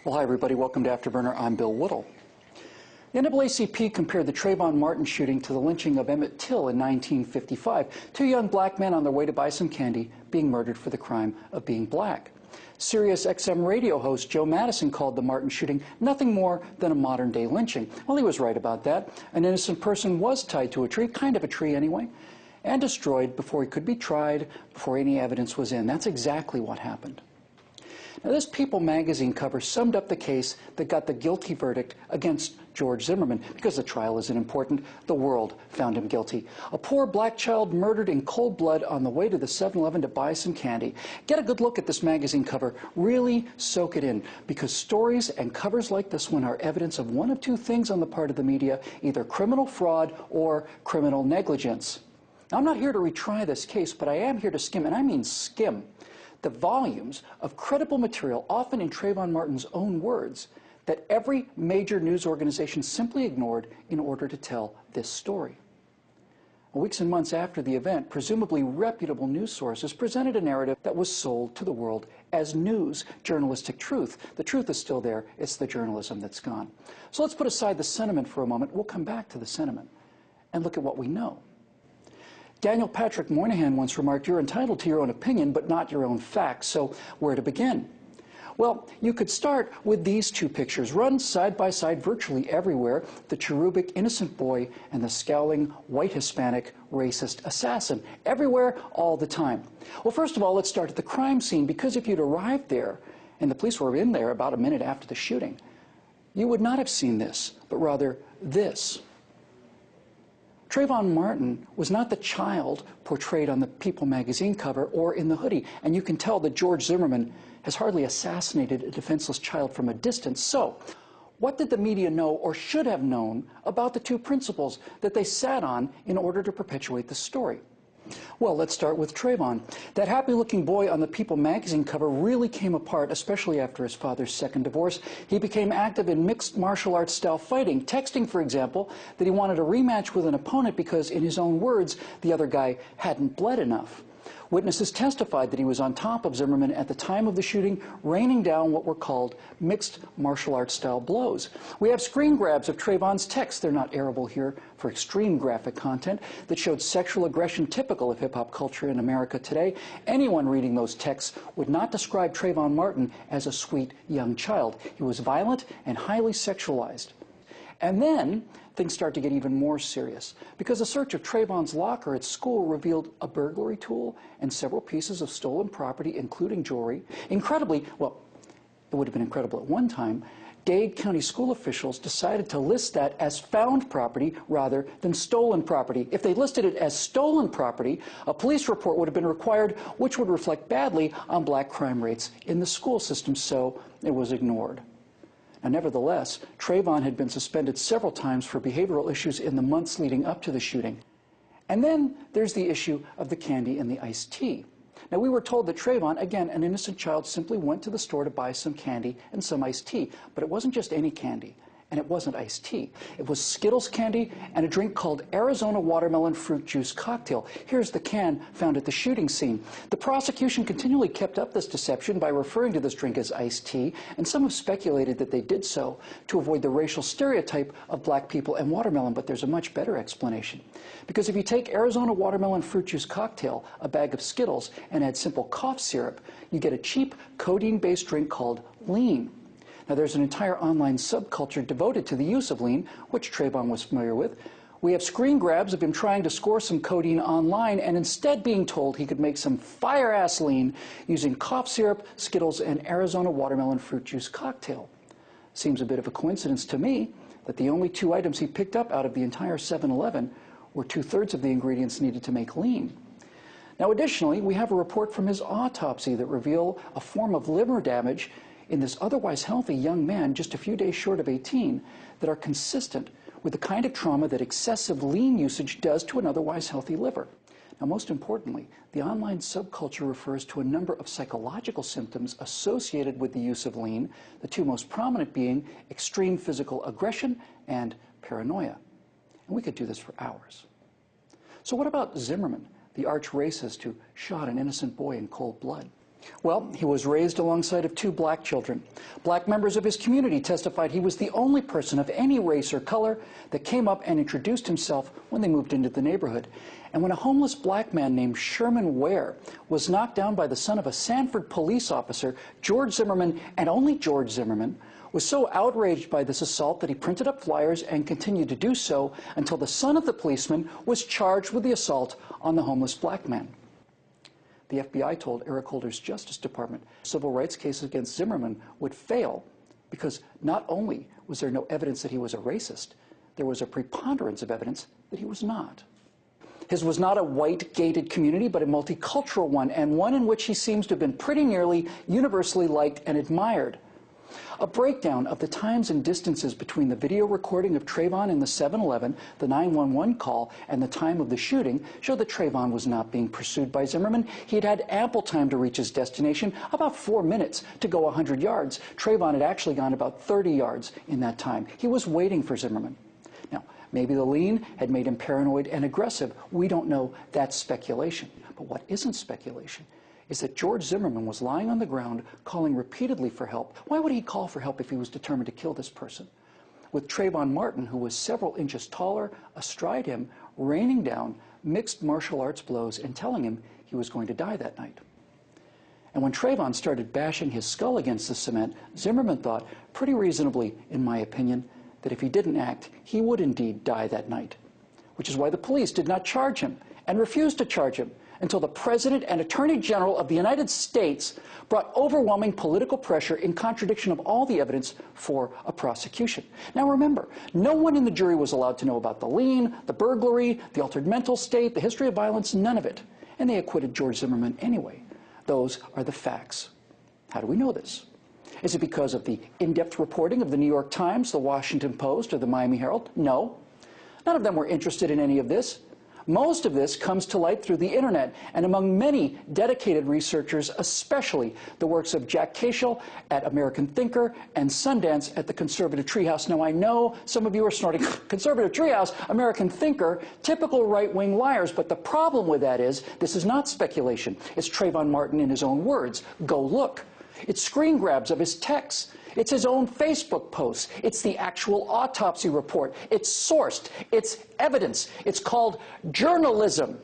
Well, hi, everybody. Welcome to Afterburner. I'm Bill Whittle. The NAACP compared the Trayvon Martin shooting to the lynching of Emmett Till in 1955, two young black men on their way to buy some candy being murdered for the crime of being black. Sirius XM radio host Joe Madison called the Martin shooting nothing more than a modern-day lynching. Well, he was right about that. An innocent person was tied to a tree, kind of a tree anyway, and destroyed before he could be tried, before any evidence was in. That's exactly what happened. Now, this People magazine cover summed up the case that got the guilty verdict against George Zimmerman. Because the trial isn't important, the world found him guilty. A poor black child murdered in cold blood on the way to the 7-Eleven to buy some candy. Get a good look at this magazine cover. Really soak it in, because stories and covers like this one are evidence of one of two things on the part of the media, either criminal fraud or criminal negligence. Now, I'm not here to retry this case, but I am here to skim, and I mean skim, the volumes of credible material, often in Trayvon Martin's own words, that every major news organization simply ignored in order to tell this story. Weeks and months after the event, presumably reputable news sources presented a narrative that was sold to the world as news, journalistic truth. The truth is still there. It's the journalism that's gone. So let's put aside the sentiment for a moment. We'll come back to the sentiment and look at what we know. Daniel Patrick Moynihan once remarked, "You're entitled to your own opinion, but not your own facts." So where to begin? Well, you could start with these two pictures, run side by side virtually everywhere, the cherubic innocent boy and the scowling white Hispanic racist assassin, everywhere, all the time. Well, first of all, let's start at the crime scene, because if you'd arrived there, and the police were in there about a minute after the shooting, you would not have seen this, but rather this. Trayvon Martin was not the child portrayed on the People magazine cover or in the hoodie, and you can tell that George Zimmerman has hardly assassinated a defenseless child from a distance. So, what did the media know or should have known about the two principles that they sat on in order to perpetuate the story? Well, let's start with Trayvon. That happy-looking boy on the People magazine cover really came apart, especially after his father's second divorce. He became active in mixed martial arts style fighting, texting, for example, that he wanted a rematch with an opponent because, in his own words, the other guy hadn't bled enough. Witnesses testified that he was on top of Zimmerman at the time of the shooting, raining down what were called mixed martial arts style blows. We have screen grabs of Trayvon's texts, they're not airable here for extreme graphic content, that showed sexual aggression typical of hip-hop culture in America today. Anyone reading those texts would not describe Trayvon Martin as a sweet young child. He was violent and highly sexualized. And then things start to get even more serious, because a search of Trayvon's locker at school revealed a burglary tool and several pieces of stolen property, including jewelry. Incredibly, well, it would have been incredible at one time, Dade County school officials decided to list that as found property rather than stolen property. If they listed it as stolen property, a police report would have been required, which would reflect badly on black crime rates in the school system, so it was ignored. Now, nevertheless, Trayvon had been suspended several times for behavioral issues in the months leading up to the shooting. And then there's the issue of the candy and the iced tea. Now, we were told that Trayvon, again, an innocent child, simply went to the store to buy some candy and some iced tea. But it wasn't just any candy, and it wasn't iced tea. It was Skittles candy and a drink called Arizona Watermelon Fruit Juice Cocktail. Here's the can found at the shooting scene. The prosecution continually kept up this deception by referring to this drink as iced tea, and some have speculated that they did so to avoid the racial stereotype of black people and watermelon, but there's a much better explanation. Because if you take Arizona Watermelon Fruit Juice Cocktail, a bag of Skittles, and add simple cough syrup, you get a cheap codeine-based drink called lean. Now, there's an entire online subculture devoted to the use of lean, which Trayvon was familiar with. We have screen grabs of him trying to score some codeine online and instead being told he could make some fire-ass lean using cough syrup, Skittles, and Arizona Watermelon Fruit Juice Cocktail. Seems a bit of a coincidence to me that the only two items he picked up out of the entire 7-Eleven were 2/3 of the ingredients needed to make lean. Now, additionally, we have a report from his autopsy that revealed a form of liver damage in this otherwise healthy young man just a few days short of 18 that are consistent with the kind of trauma that excessive lean usage does to an otherwise healthy liver. Now, most importantly, the online subculture refers to a number of psychological symptoms associated with the use of lean, the two most prominent being extreme physical aggression and paranoia. And we could do this for hours. So what about Zimmerman, the arch racist who shot an innocent boy in cold blood? Well, he was raised alongside of two black children. Black members of his community testified he was the only person of any race or color that came up and introduced himself when they moved into the neighborhood. And when a homeless black man named Sherman Ware was knocked down by the son of a Sanford police officer, George Zimmerman, and only George Zimmerman, was so outraged by this assault that he printed up flyers and continued to do so until the son of the policeman was charged with the assault on the homeless black man. The FBI told Eric Holder's Justice Department civil rights cases against Zimmerman would fail because not only was there no evidence that he was a racist, there was a preponderance of evidence that he was not. His was not a white gated community, but a multicultural one, and one in which he seems to have been pretty nearly universally liked and admired. A breakdown of the times and distances between the video recording of Trayvon in the 7-Eleven, the 911 call, and the time of the shooting showed that Trayvon was not being pursued by Zimmerman. He had had ample time to reach his destination, about 4 minutes to go 100 yards. Trayvon had actually gone about 30 yards in that time. He was waiting for Zimmerman. Now, maybe the lean had made him paranoid and aggressive. We don't know. That's speculation. But what isn't speculation is that George Zimmerman was lying on the ground calling repeatedly for help. Why would he call for help if he was determined to kill this person? With Trayvon Martin, who was several inches taller, astride him, raining down mixed martial arts blows and telling him he was going to die that night. And when Trayvon started bashing his skull against the cement, Zimmerman thought, pretty reasonably in my opinion, that if he didn't act, he would indeed die that night. Which is why the police did not charge him and refused to charge him until the President and Attorney General of the United States brought overwhelming political pressure in contradiction of all the evidence for a prosecution. Now remember, no one in the jury was allowed to know about the lien, the burglary, the altered mental state, the history of violence, none of it. And they acquitted George Zimmerman anyway. Those are the facts. How do we know this? Is it because of the in-depth reporting of the New York Times, the Washington Post, or the Miami Herald? No. None of them were interested in any of this. Most of this comes to light through the internet and among many dedicated researchers, especially the works of Jack Cashel at American Thinker and Sundance at the Conservative Treehouse. Now I know some of you are snorting, Conservative Treehouse, American Thinker, typical right-wing liars, but the problem with that is this is not speculation. It's Trayvon Martin in his own words. Go look. It's screen grabs of his texts. It's his own Facebook posts. It's the actual autopsy report. It's sourced. It's evidence. It's called journalism.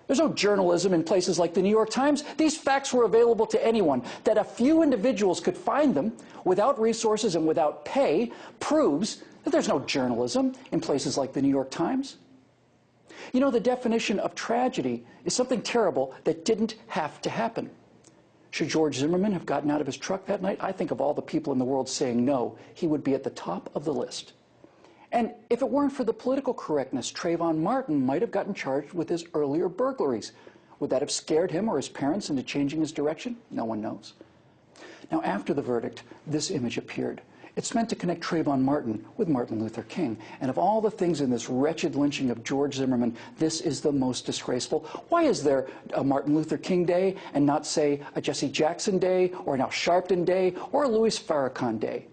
There's no journalism in places like the New York Times. These facts were available to anyone. That a few individuals could find them without resources and without pay proves that there's no journalism in places like the New York Times. You know, the definition of tragedy is something terrible that didn't have to happen. Should George Zimmerman have gotten out of his truck that night? I think of all the people in the world saying no, he would be at the top of the list. And if it weren't for the political correctness, Trayvon Martin might have gotten charged with his earlier burglaries. Would that have scared him or his parents into changing his direction? No one knows. Now, after the verdict, this image appeared. It's meant to connect Trayvon Martin with Martin Luther King. And of all the things in this wretched lynching of George Zimmerman, this is the most disgraceful. Why is there a Martin Luther King Day and not, say, a Jesse Jackson Day or an Al Sharpton Day or a Louis Farrakhan Day?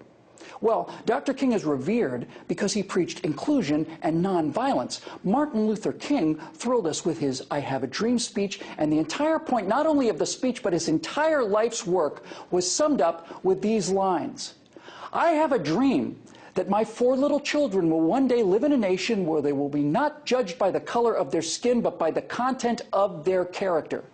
Well, Dr. King is revered because he preached inclusion and nonviolence. Martin Luther King thrilled us with his I Have a Dream speech, and the entire point, not only of the speech, but his entire life's work was summed up with these lines. I have a dream that my 4 little children will one day live in a nation where they will be not judged by the color of their skin, but by the content of their character.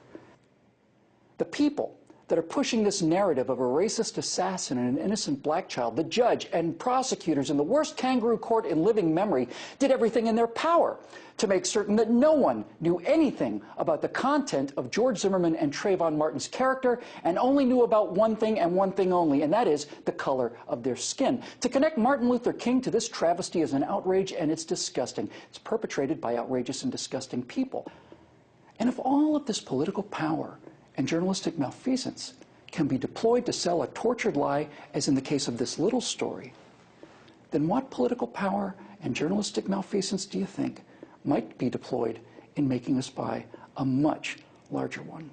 The people that are pushing this narrative of a racist assassin and an innocent black child, the judge and prosecutors in the worst kangaroo court in living memory, did everything in their power to make certain that no one knew anything about the content of George Zimmerman and Trayvon Martin's character, and only knew about one thing and one thing only, and that is the color of their skin. To connect Martin Luther King to this travesty is an outrage, and it's disgusting. It's perpetrated by outrageous and disgusting people. And if all of this political power and journalistic malfeasance can be deployed to sell a tortured lie, as in the case of this little story, then what political power and journalistic malfeasance do you think might be deployed in making us buy a much larger one?